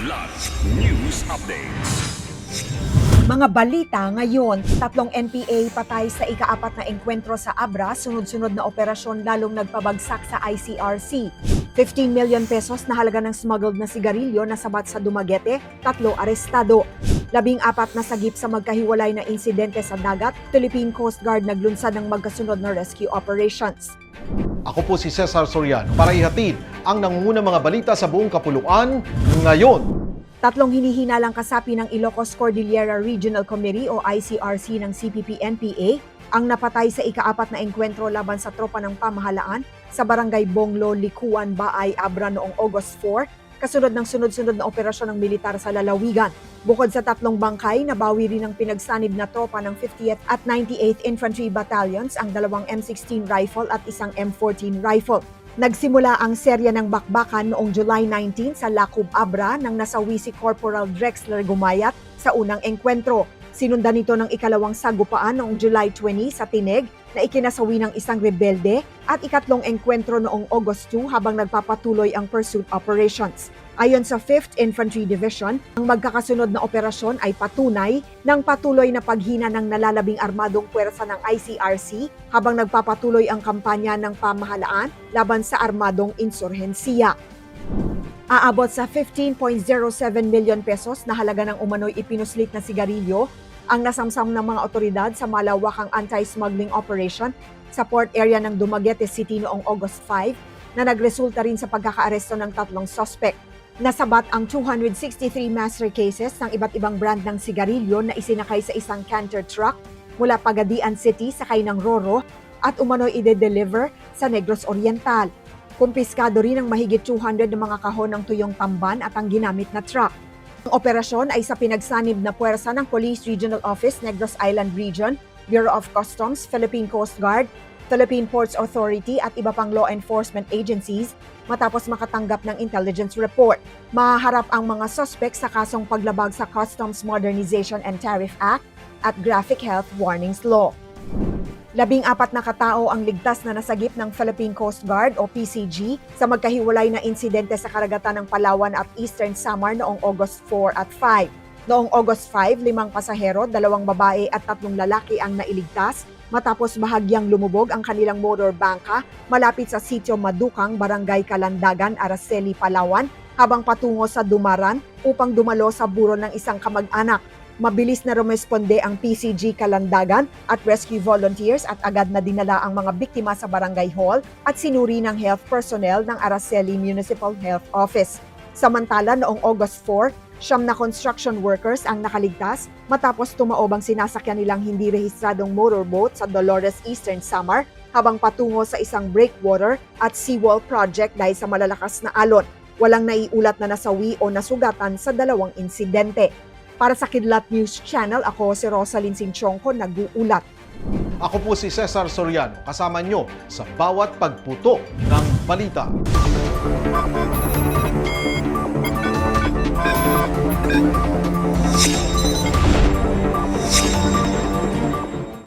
Kidlat News Updates. Mga balita ngayon, 3 NPA patay sa ika-4 na engkwentro sa Abra, sunod-sunod na operasyon lalong nagpabagsak sa ICRC. 15 million pesos na halaga ng smuggled na sigarilyo na sabat sa Dumaguete, 3 arestado. 14 na sagip sa magkahiwalay na insidente sa dagat, Philippine Coast Guard naglunsad ng magkasunod na rescue operations. Ako po si Cesar Soriano para ihatid ang nangungunang mga balita sa buong kapuluan ngayon. 3 hinihinalang kasapi ng Ilocos Cordillera Regional Committee o ICRC ng CPP-NPA ang napatay sa ika-4 na engkwentro laban sa tropa ng pamahalaan sa Barangay Bonglo, Likuan, Baay, Abra noong August 4, kasunod ng sunod-sunod na operasyon ng militar sa lalawigan. Bukod sa 3 bangkay, nabawi rin ang pinagsanib na tropa ng 50th at 98th Infantry Battalions ang 2 M16 rifle at 1 M14 rifle. Nagsimula ang serya ng bakbakan noong July 19 sa Lacub, Abra nang nasawi si Corporal Drexler Gumayat sa unang engkwentro. Sinundan nito ng ikalawang sagupaan noong July 20 sa Tineg na ikinasawi ng isang rebelde at ikatlong engkwentro noong August 2 habang nagpapatuloy ang pursuit operations. Ayon sa 5th Infantry Division, ang magkakasunod na operasyon ay patunay ng patuloy na paghina ng nalalabing armadong puwersa ng ICRC habang nagpapatuloy ang kampanya ng pamahalaan laban sa armadong insurhensiya. Aabot sa 15.07 million pesos na halaga ng umano'y ipinuslit na sigarilyo ang nasamsam ng mga otoridad sa malawakang anti-smuggling operation sa port area ng Dumaguete City noong August 5 na nagresulta rin sa pagkakaaresto ng 3 suspect. Nasabat ang 263 master cases ng iba't ibang brand ng sigarilyo na isinakay sa isang canter truck mula Pagadian City sakay ng Roro at umano'y ide-deliver sa Negros Oriental. Kumpiskado rin ang mahigit 200 na mga kahon ng tuyong tamban at ang ginamit na truck. Ang operasyon ay sa pinagsanib na puwersa ng Police Regional Office, Negros Island Region, Bureau of Customs, Philippine Coast Guard, Philippine Ports Authority at iba pang law enforcement agencies matapos makatanggap ng intelligence report. Mahaharap ang mga suspect sa kasong paglabag sa Customs Modernization and Tariff Act at Graphic Health Warnings Law. 14 na katao ang ligtas na nasagip ng Philippine Coast Guard o PCG sa magkahiwalay na insidente sa karagatan ng Palawan at Eastern Samar noong August 4 at 5. Noong August 5, 5 pasahero, 2 babae at 3 lalaki ang nailigtas matapos bahagyang lumubog ang kanilang motor bangka malapit sa Sitio Madukang, Barangay Kalandagan, Araceli, Palawan habang patungo sa Dumaran upang dumalo sa burol ng isang kamag-anak. Mabilis na rumesponde ang PCG Kalandagan at rescue volunteers at agad na dinala ang mga biktima sa barangay hall at sinuri ng health personnel ng Araceli Municipal Health Office. Samantala, noong August 4, 9 na construction workers ang nakaligtas matapos tumaob ang sinasakyan nilang hindi rehistradong motorboat sa Dolores Eastern Samar habang patungo sa isang breakwater at seawall project dahil sa malalakas na alon. Walang naiulat na nasawi o nasugatan sa 2 insidente. Para sa Kidlat News Channel, ako si Rosalyn Sinchonko, nag-uulat. Ako po si Cesar Soriano, kasama nyo sa bawat pagputo ng balita.